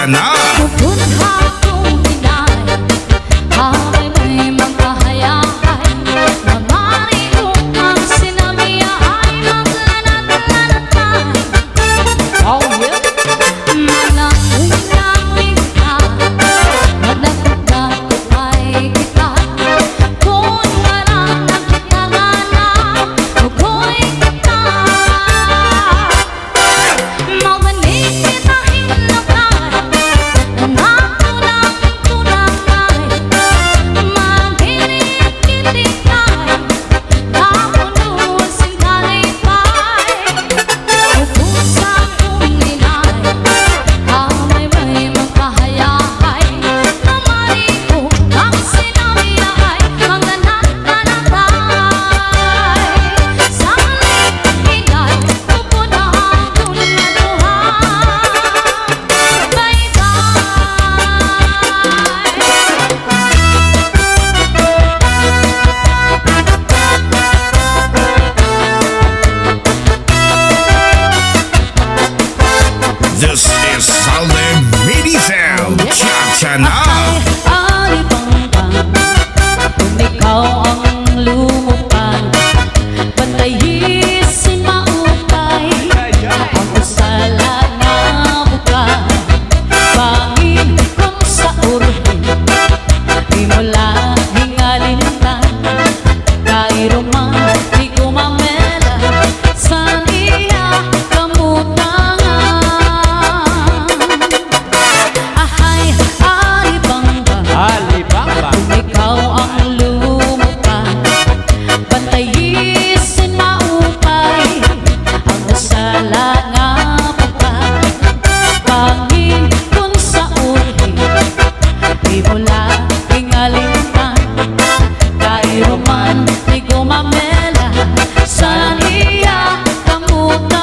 Cha-cha na. This is Salem Medizel. Cha-cha na. Alibang-bang, kung ikaw ang lumupan, patayisin maupay ang usala na buka. Bangin kung sa urhin, di mo lang hingalintan. Kairo man, di kumamela, sa niya kamutangan. Ikaw ang lumupan, patayisin maupay ang usala nga buka. Bangin kung sa urhin, di mo lang hingalintan. Kairo man, di gumamela, sa niya kamutangan.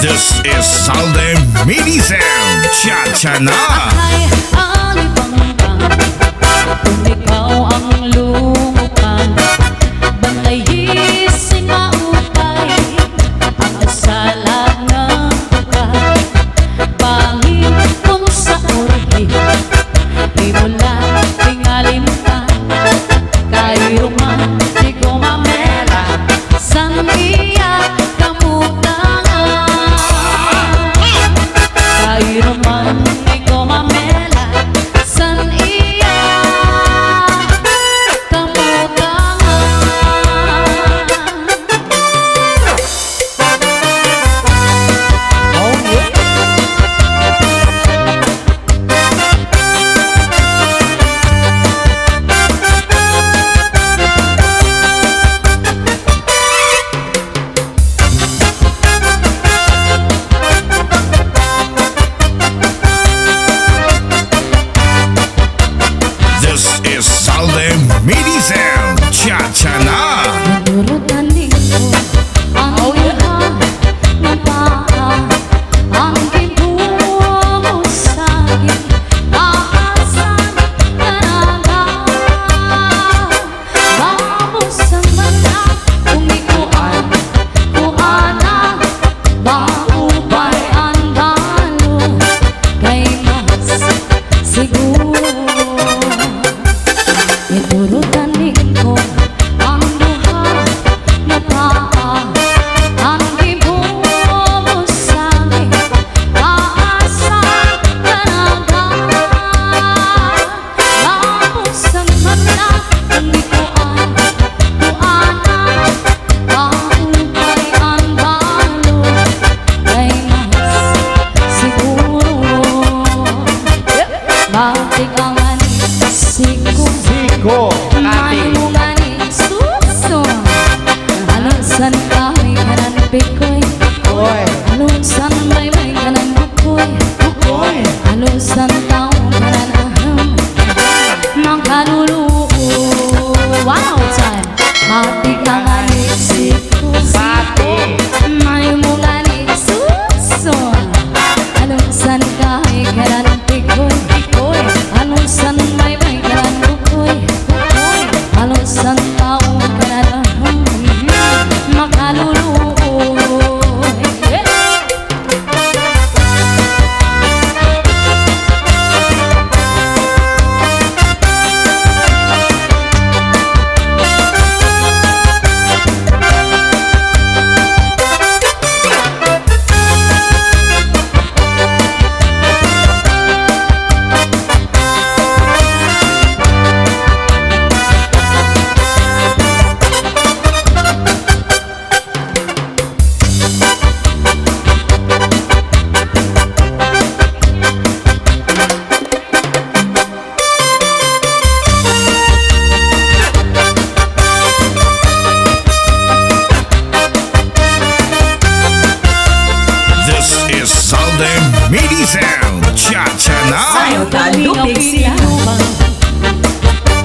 This is Salem Medizel. Cha-cha na. Ay, alibang-bang, kung ikaw ang lumupan, bantayisin maupay ang usala nga buka. Bangin kung sa urhin, di mo lang hingalintan. Kairo man, di gumamela, sa niya kamutangan. Kairo man, di gumamela, sa iya kamutangan. Kalupig siya.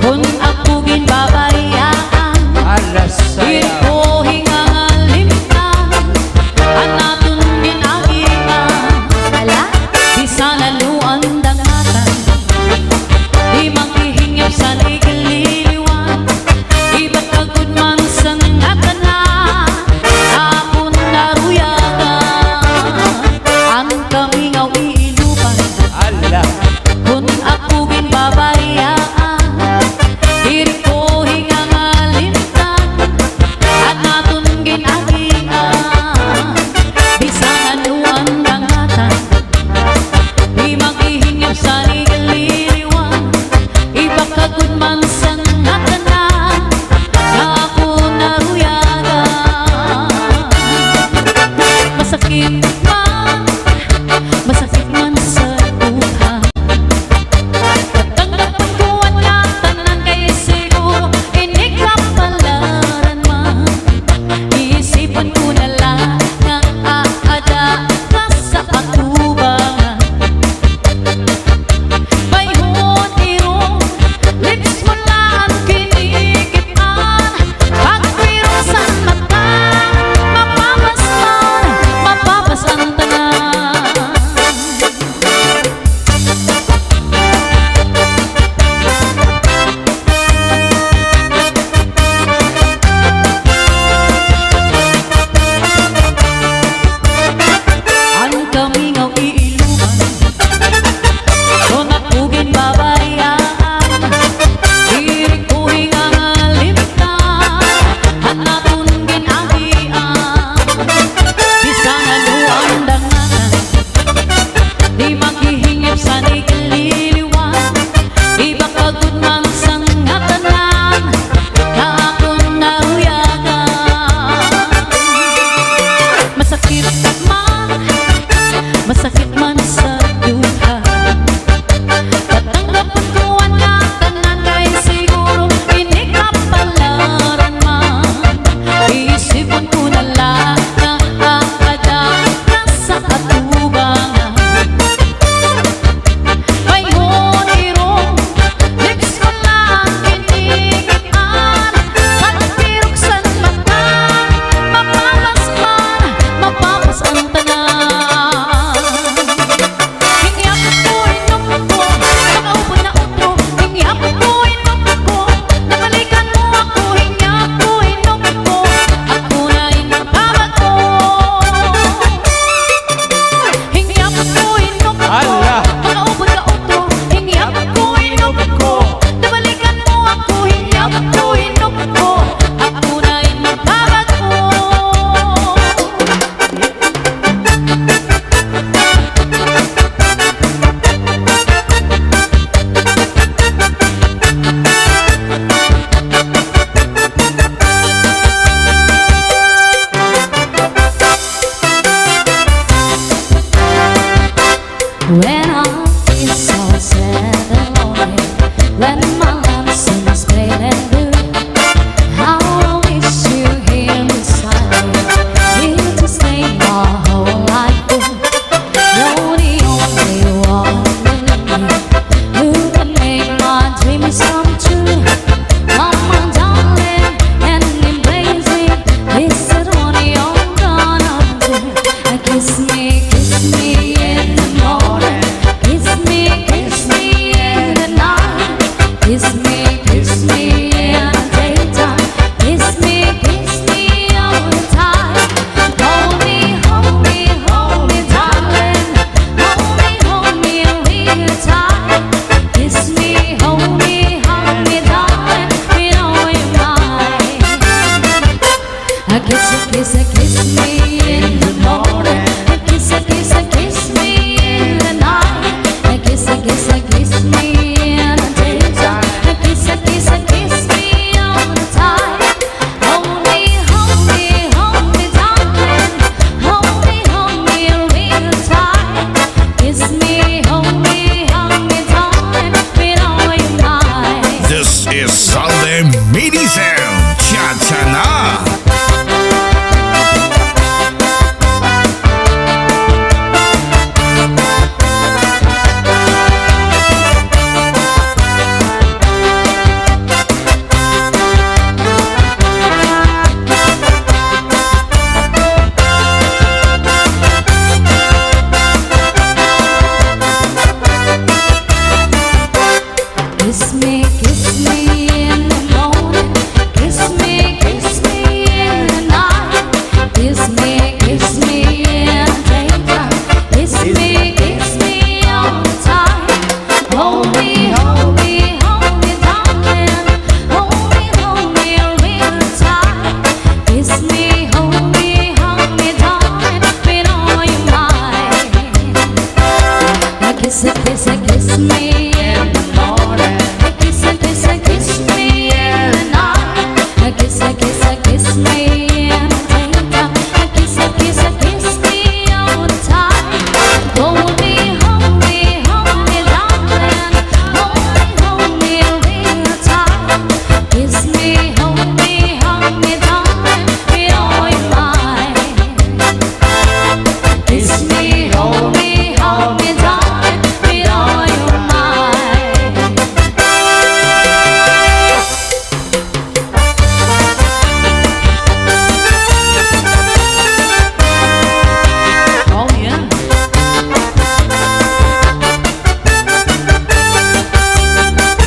Kung ako ginbabayaan, Alas di saya. ko hingangalimtan, anatun ginagian, di sana luan dangatan, di maghihingap sa ligililiwan, iba't kagud man sa ngatanan, akong naruyagan, ang kamingaw iilupan. Ala. Kung ako ginbabayaan, diri ko hingangalimtan, at natun ginagian, di sana luan dangatan, di maghihingap sa ligililiwan, iba kagud man sa ngatanan, na ako naruyagan. Masakit man sa duha, tanggapin ko ang ngatanan, kaya siguro hindi ka palaran man. Iisipan ko na lang nga aada ka sa atubangan. Bayhon irong lips mo lang kinikipan, pagpirong sa mata, mapapas ang tanan. Ang kamingaw iiluman, kung ako ginbabayaan, diri ko hingangalimtan, at natun ginagian, di sana luang dangatan, di maghihingip sa ligililiwan, iba kagud man sa ngatanan, na akong naruyagan. Masakit man sa duha, tatanggapin ko ang ngatanan, kaya siguro hindi ka palaran man. Iisipan ko na lang na aada ka sa atubangan. Bayhon irong lips ko lang kinikipan, pagpirok sa mata, mapapas ang tanan. Hingyapon ko, inom ko, nakaupod na utro. Hingyapon ko, inom ko, nabalikan mo ako. Hingyapon ko, inom ko, ako na inagbabago. Hingyapon ko, inom ko, Ala. nakaupod na utro. Hingyapon ko, inom ko, nabalikan mo ako. Hingyapon ko, inom ko, ako na inagbabago. When I feel so sad and lonely, when my love seems pale and blue, how I wish you here beside me, here to stay my whole life through. You're the only one in me who can make my dreams come true. Mama, darling, and embracing, this is what you're gonna do. Kiss me in the morning, kiss me in the night, kiss me in the daytime, kiss me all the time. Hold me, darling, hold me real tight. Kiss me, hold me, darling, with all your might. Kiss me in the morning, kiss kiss me in the morning. Kiss and kiss and kiss me in the night. Kiss and kiss and kiss me in the daytime. Kiss and kiss and kiss me all the time. Hold me, darling. Hold me real tight. Kiss me, hold me, darling. With all your might. Kiss me, hold me, darling. With all your might. Oh yeah.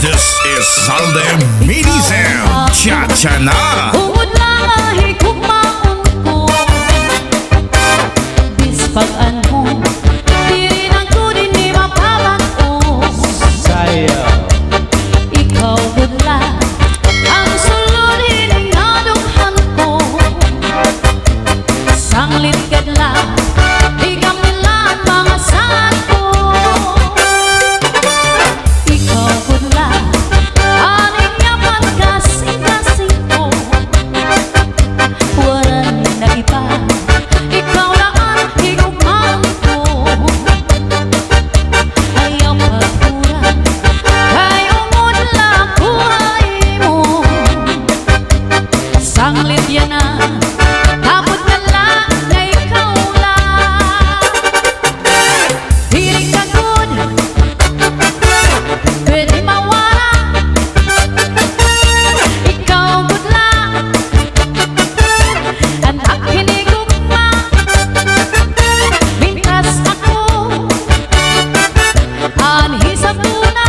This is Salde Mini Sound. Cha-cha na. Bukod lang ang higugmaon ko. Bispagan mo, di rin ang kunin ni mapabago. Ikaw budla, ang sulunin ng nadughan ko. Sanglit kadla, di kamilan mga saan ko. Ikaw budla, aning yaman kasing-kasing ko. Waran na iba, ikaw na ang higugmaon ko. Ayaw pagkuran, kay ungod lang buhay mo. Sanglit yan na, tapos na lang na ikaw lang. Piling ka good, pwede mawala. Ikaw good lang, ang aking higugma. Mintas ako, anhi sa tuna.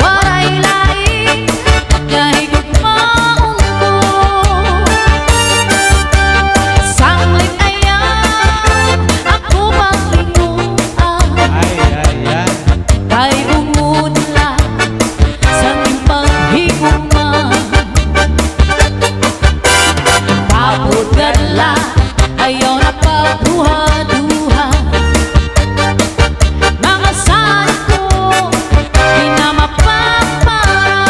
Waray lain, kahit higugmaon ko. Sanglit ayan, ako maglinguan. Kay ungod lang, sa aking paghigugma. Tapos kadla, ayaw na pagduha-duha. Mga saan ko, di na mapapara.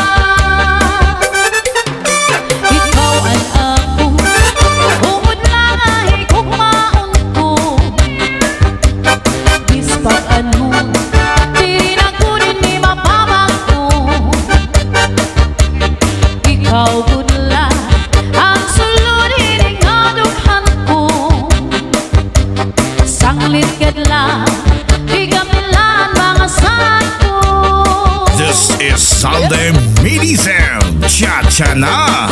Ikaw ang ako, ungod lang ang higugmaon ko. Bispagan mo, di rin ang kunin ni mapabago. Ikaw budla, ang sulunin ng nadughan ko. Sanglit kadla, di kamilan mga saan ko. This is Salde Mini Sound. Cha-cha na.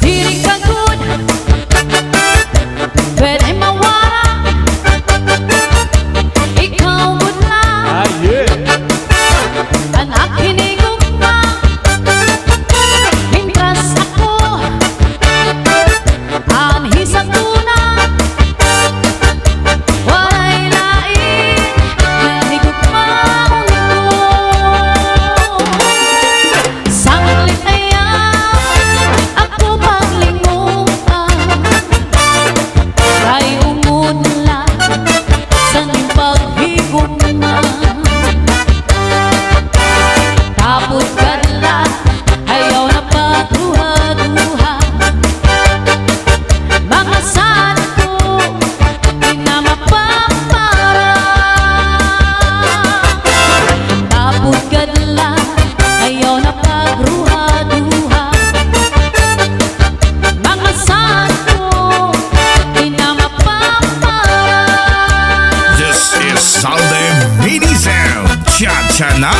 Piling ka good, pwede mawala. Ikaw budla, ang aking higugma. Mintas ako, anhi sa tuna. Waray lain, na higugmaon ko. Sanglit ayan, ako paglinguan. Kay ungod lang, sa aking paghigugma. Tapos kadla, ayaw na pagduha-duha. Mga saan ko, di na mapapara. Tapos kadla, ayaw na pagruha-duha. Mga saan ko, di na mapapara. This is Salde Mini Sound. Cha-cha na.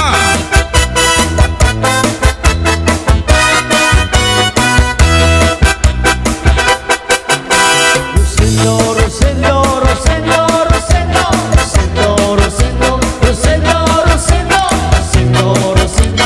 Rosendo,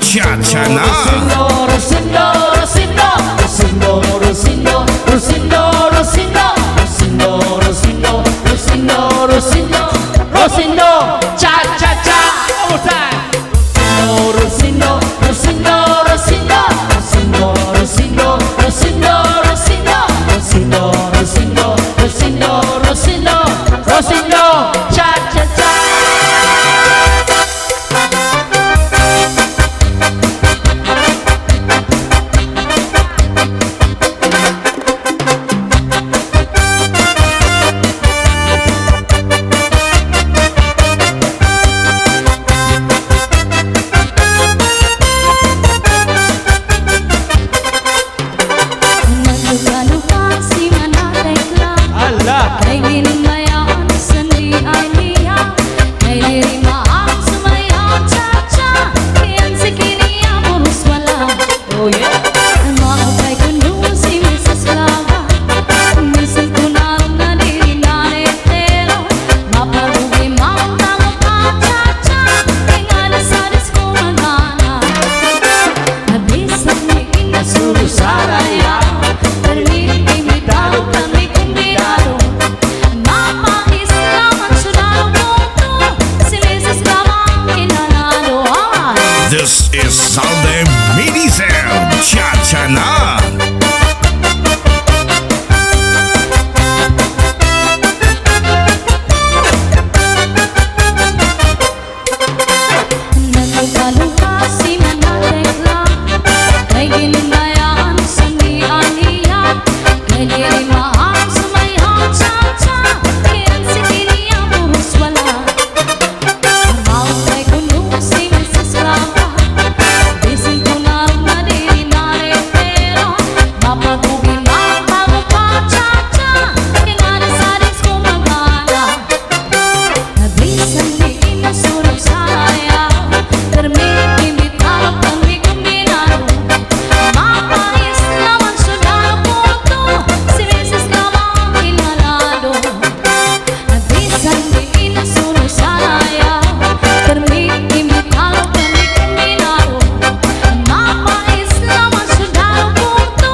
Cha-cha na. Rosindo, Rosindo, Rosindo, Rosindo, Rosindo, Rosindo, Rosindo, Rosindo, Rosindo, Rosindo, Rosindo, cha cha cha. One more time. Rosindo, Rosindo, Rosindo, Rosindo, Rosindo, Rosindo, Rosindo, Rosindo, Rosindo, Rosindo, Rosindo, Rosindo, cha cha cha. Lupa-lupa si manatekla Allah. Kay ninumayaan sandi aniya Kay nirimaan sumayaw cha-cha Kiyan si kiniya purus wala Oh yeah. Mga kay kuno si Mrs. Lava Minsan ko naroon na diri naretero Maparugi mang tango pa cha-cha Kay nga nasadis ko magana Nabisan ni ina Suru saraya. Invitado kami kumbinado Mapa-Islam ang sunalo punto Si Mrs. Lamang kinanado This is Salde Mini Sound. Cha-cha na. Naglupa-lupa si manatekla Kay ginbayaan sandi aniya Kay nirimaan sumayaw cha-cha Kiyan si kiniya purus wala Amaw kay kuno si Mrs. Lava Bisin ko naroon na diri naretero Mapagugi mang tago pa cha-cha Kaya nga nasadis ko magana Nabisan ni ina surog saya Termit imbitado kami kumbinado Mapa-Islam ang sunalo punto Si Mrs. Lamang kinalado Nabisan ni ina surog saya Termit imbitado kami kumbinado Mapa-Islam ang sunalo punto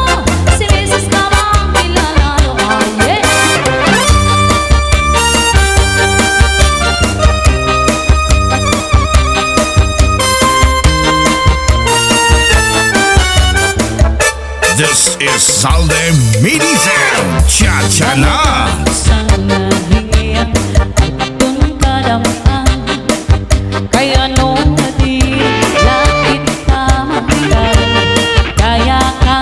Si Mrs. Lamang kinalado yeah. This is Salde Mini Sound. Cha-cha na. Sana hingian atong kadamtan Kay ano na di lakit tamakan Kaya ka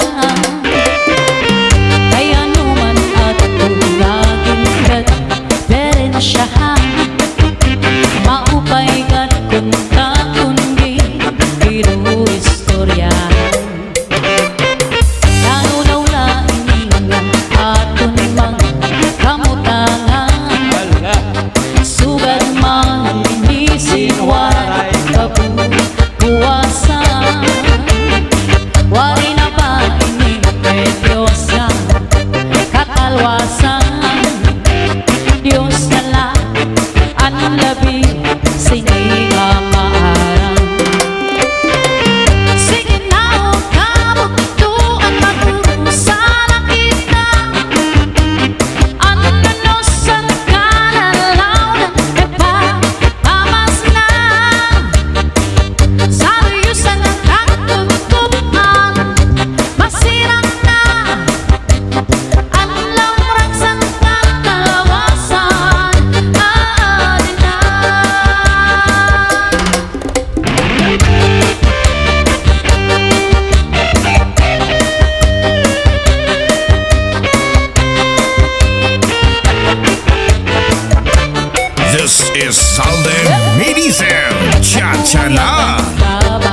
Kay ano man atong laging diferensyahan Maupay kat kung takundi Pero istoryahan Nanunaw na iningan aton mang kamutangan Allah. Sugat man inisinwaray kabuwasan Wari na ba inipedyosa katalwasan Diyos na lang ang labi sinigamarang Sige na o kabutuan magpurusan kita Ananosan ka na launan Nagpapamas na Sarayusan ang katutupan Masirang na Ang lamrang sang kalawasan This is Salde Mini Sound. Cha-cha na. Adinan